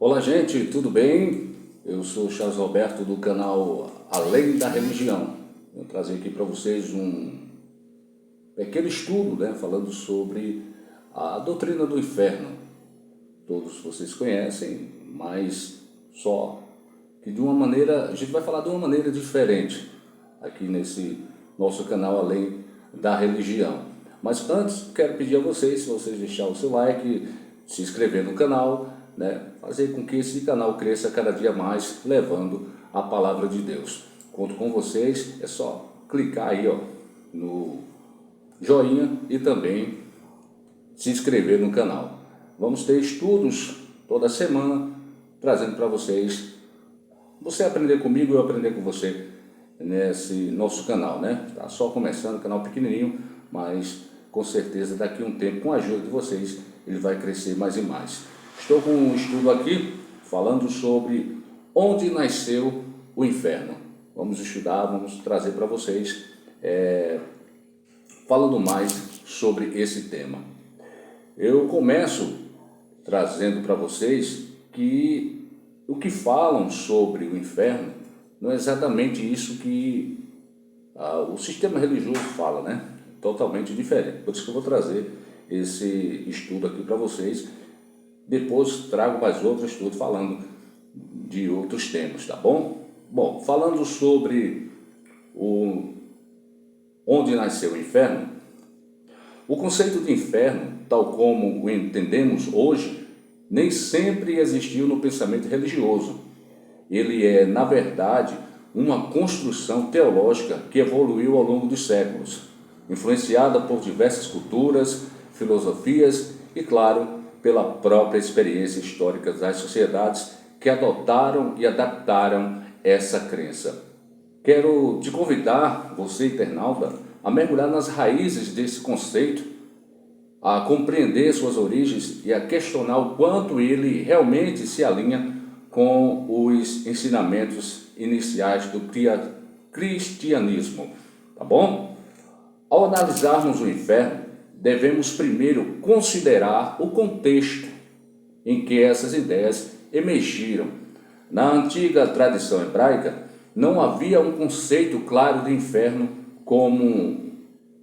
Olá, gente, tudo bem? Eu sou o Charles Roberto do canal Além da Religião. Vou trazer aqui para vocês um pequeno estudo, falando sobre a doutrina do inferno. Todos vocês conhecem, mas só que de uma maneira, a gente vai falar de uma maneira diferente aqui nesse nosso canal Além da Religião. Mas antes, quero pedir a vocês, se vocês deixarem o seu like, se inscrever no canal, fazer com que esse canal cresça cada dia mais, levando a palavra de Deus. Conto com vocês, é só clicar aí no joinha e também se inscrever no canal. Vamos ter estudos toda semana, trazendo para vocês, você aprender comigo e eu aprender com você nesse nosso canal, Tá só começando, canal pequenininho, mas com certeza daqui a um tempo, com a ajuda de vocês, ele vai crescer mais e mais. Estou com um estudo aqui falando sobre onde nasceu o inferno. Vamos estudar, vamos trazer para vocês, falando mais sobre esse tema. Eu começo trazendo para vocês que o que falam sobre o inferno não é exatamente isso que o sistema religioso fala, Totalmente diferente. Por isso que eu vou trazer esse estudo aqui para vocês. Depois trago mais outro estudo falando de outros temas, tá bom? Bom, falando sobre onde nasceu o inferno, o conceito de inferno, tal como o entendemos hoje, nem sempre existiu no pensamento religioso. Ele é, na verdade, uma construção teológica que evoluiu ao longo dos séculos, influenciada por diversas culturas, filosofias e, claro, pela própria experiência histórica das sociedades que adotaram e adaptaram essa crença. Quero te convidar, você internauta, a mergulhar nas raízes desse conceito, a compreender suas origens e a questionar o quanto ele realmente se alinha com os ensinamentos iniciais do cristianismo, tá bom? Ao analisarmos o inferno, devemos primeiro considerar o contexto em que essas ideias emergiram. Na antiga tradição hebraica, não havia um conceito claro de inferno como um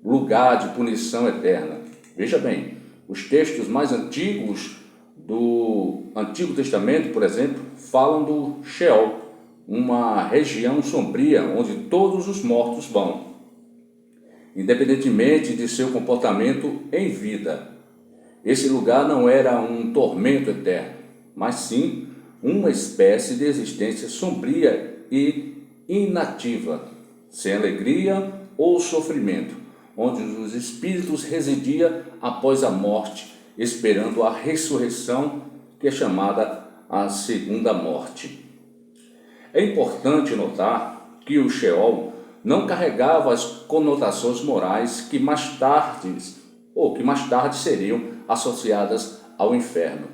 lugar de punição eterna. Veja bem, os textos mais antigos do Antigo Testamento, por exemplo, falam do Sheol, uma região sombria onde todos os mortos vão, independentemente de seu comportamento em vida. Esse lugar não era um tormento eterno, mas sim uma espécie de existência sombria e inativa, sem alegria ou sofrimento, onde os espíritos residiam após a morte, esperando a ressurreição, que é chamada a segunda morte. É importante notar que o Sheol não carregava as conotações morais que mais tarde seriam associadas ao inferno.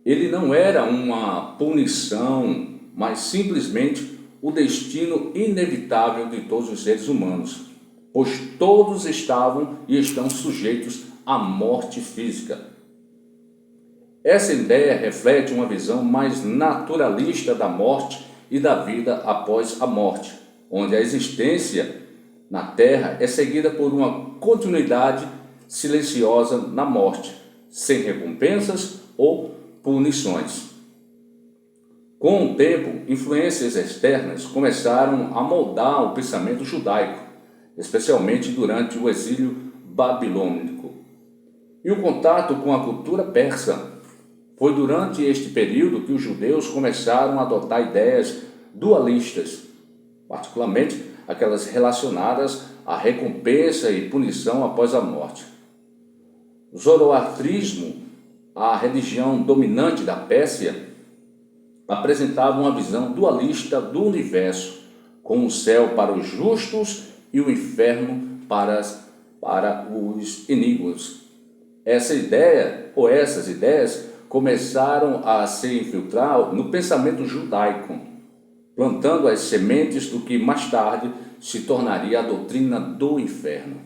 Ele não era uma punição, mas simplesmente o destino inevitável de todos os seres humanos, pois todos estavam e estão sujeitos à morte física. Essa ideia reflete uma visão mais naturalista da morte e da vida após a morte, onde a existência na Terra é seguida por uma continuidade silenciosa na morte, sem recompensas ou punições. Com o tempo, influências externas começaram a moldar o pensamento judaico, especialmente durante o exílio babilônico. E o contato com a cultura persa. Foi durante este período que os judeus começaram a adotar ideias dualistas, particularmente aquelas relacionadas à recompensa e punição após a morte. O zoroastrismo, a religião dominante da Pérsia, apresentava uma visão dualista do universo, com o céu para os justos e o inferno para os iníquos. Essas ideias começaram a se infiltrar no pensamento judaico, plantando as sementes do que mais tarde se tornaria a doutrina do inferno.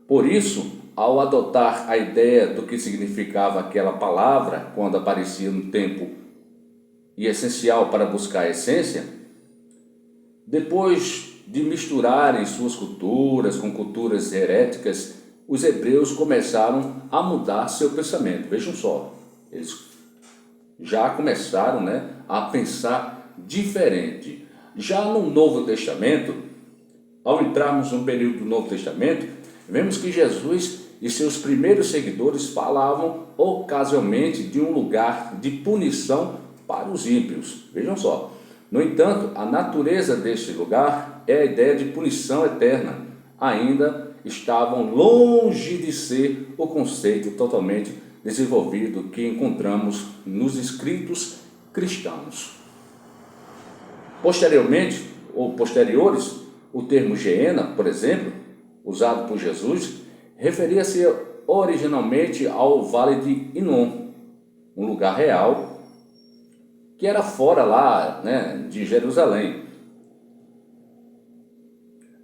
Por isso, ao adotar a ideia do que significava aquela palavra quando aparecia no tempo e essencial para buscar a essência, depois de misturarem suas culturas com culturas heréticas, os hebreus começaram a mudar seu pensamento. Vejam só, eles já começaram, a pensar diferente. Já no Novo Testamento, ao entrarmos no período do Novo Testamento, vemos que Jesus e seus primeiros seguidores falavam ocasionalmente de um lugar de punição para os ímpios. Vejam só. No entanto, a natureza deste lugar é a ideia de punição eterna. Ainda estavam longe de ser o conceito totalmente desenvolvido que encontramos nos escritos cristãos. Posteriores, o termo Geena, por exemplo, usado por Jesus, referia-se originalmente ao Vale de Inom, um lugar real que era fora lá, de Jerusalém,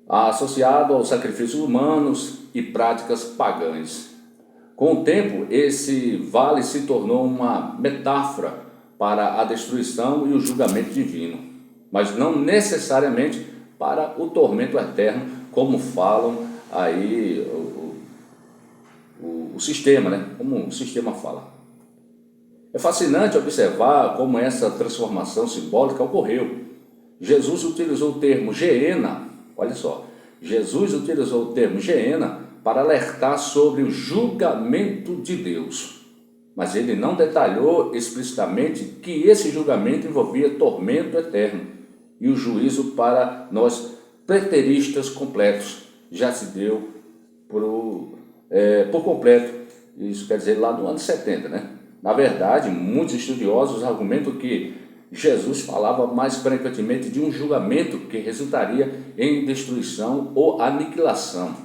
associado aos sacrifícios humanos e práticas pagãs. Com o tempo, esse vale se tornou uma metáfora para a destruição e o julgamento divino, mas não necessariamente para o tormento eterno, como falam aí o sistema, como o sistema fala. É fascinante observar como essa transformação simbólica ocorreu. Jesus utilizou o termo Geena, olha só, Jesus utilizou o termo Geena para alertar sobre o julgamento de Deus. Mas ele não detalhou explicitamente que esse julgamento envolvia tormento eterno e o juízo para nós preteristas completos. Já se deu por completo, isso quer dizer lá no ano 70, Na verdade, muitos estudiosos argumentam que Jesus falava mais frequentemente de um julgamento que resultaria em destruição ou aniquilação,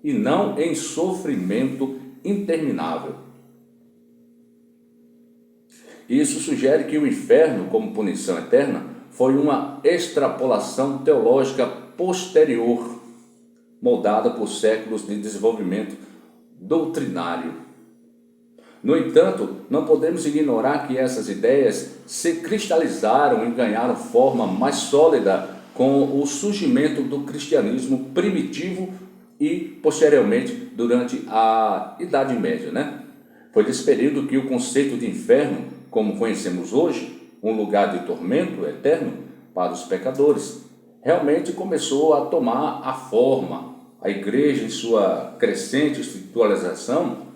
e não em sofrimento interminável. Isso sugere que o inferno, como punição eterna, foi uma extrapolação teológica posterior, moldada por séculos de desenvolvimento doutrinário. No entanto, não podemos ignorar que essas ideias se cristalizaram e ganharam forma mais sólida com o surgimento do cristianismo primitivo e, posteriormente, durante a Idade Média, Foi nesse período que o conceito de inferno, como conhecemos hoje, um lugar de tormento eterno para os pecadores, realmente começou a tomar a forma. A igreja, em sua crescente espiritualização,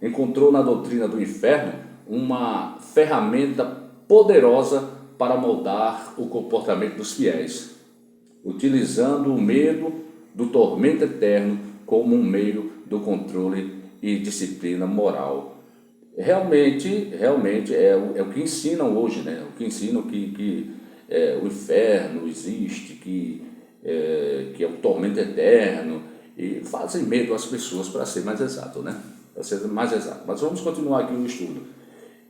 encontrou na doutrina do inferno uma ferramenta poderosa para moldar o comportamento dos fiéis, utilizando o medo do tormento eterno como um meio do controle e disciplina moral. Realmente é o que ensinam hoje, O que ensinam que o inferno existe, que é o tormento eterno, e fazem medo às pessoas, para ser mais exato, Para ser mais exato. Mas vamos continuar aqui o estudo.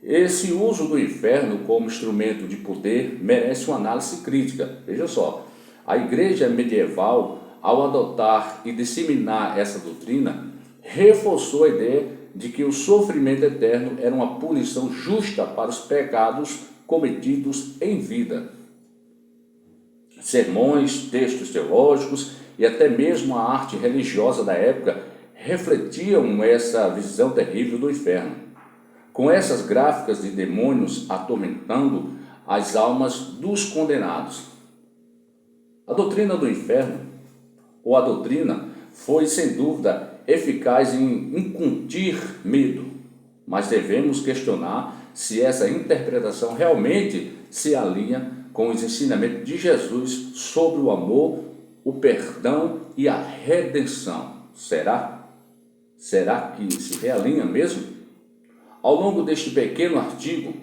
Esse uso do inferno como instrumento de poder merece uma análise crítica. Veja só, a igreja medieval, ao adotar e disseminar essa doutrina, reforçou a ideia de que o sofrimento eterno era uma punição justa para os pecados cometidos em vida. Sermões, textos teológicos e até mesmo a arte religiosa da época refletiam essa visão terrível do inferno, com essas gráficas de demônios atormentando as almas dos condenados. A doutrina do inferno, ou a doutrina, foi sem dúvida eficaz em incutir medo, mas devemos questionar se essa interpretação realmente se alinha com os ensinamentos de Jesus sobre o amor, o perdão e a redenção. Será? Será que se realinha mesmo? Ao longo deste pequeno artigo,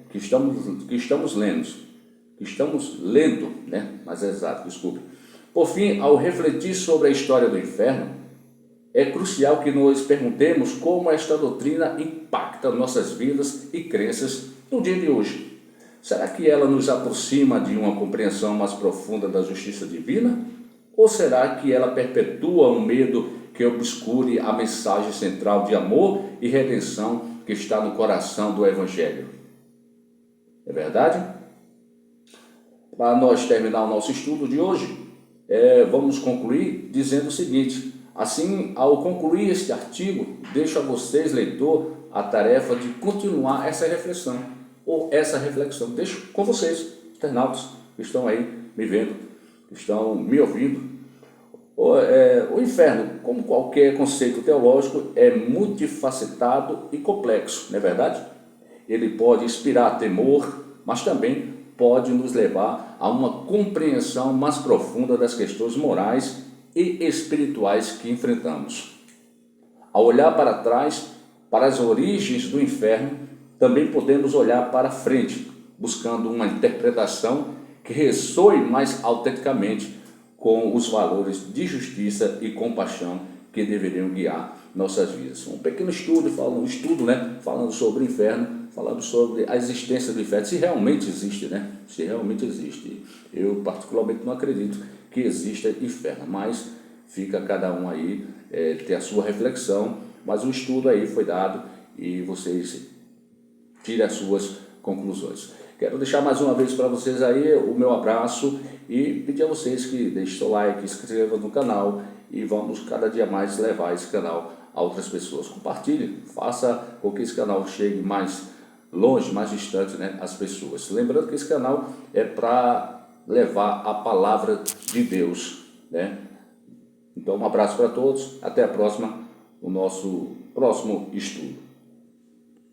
que estamos lendo, mais exato, desculpe. Por fim, ao refletir sobre a história do inferno, é crucial que nos perguntemos como esta doutrina impacta nossas vidas e crenças no dia de hoje. Será que ela nos aproxima de uma compreensão mais profunda da justiça divina? Ou será que ela perpetua um medo que obscure a mensagem central de amor e redenção que está no coração do Evangelho? é verdade? Para nós terminar o nosso estudo de hoje, vamos concluir dizendo o seguinte: assim, ao concluir este artigo, deixo a vocês, leitor, a tarefa de continuar essa reflexão, ou essa reflexão. Deixo com vocês, internautas, que estão aí me vendo, que estão me ouvindo. O inferno, como qualquer conceito teológico, é multifacetado e complexo, não é verdade? Ele pode inspirar temor, mas também pode nos levar a uma compreensão mais profunda das questões morais e espirituais que enfrentamos. Ao olhar para trás, para as origens do inferno, também podemos olhar para frente, buscando uma interpretação que ressoe mais autenticamente com os valores de justiça e compaixão que deveriam guiar nossas vidas. Um pequeno estudo, falando sobre o inferno, falando sobre a existência do inferno, se realmente existe, Se realmente existe. Eu particularmente não acredito que exista inferno, mas fica cada um aí ter a sua reflexão, mas o estudo aí foi dado e vocês tirem as suas conclusões. Quero deixar mais uma vez para vocês aí o meu abraço e pedir a vocês que deixem seu like, se inscrevam no canal e vamos cada dia mais levar esse canal a outras pessoas. Compartilhe, faça com que esse canal chegue mais longe, mais distante, às pessoas. Lembrando que esse canal é para levar a palavra de Deus, Então um abraço para todos, até a próxima, o nosso próximo estudo.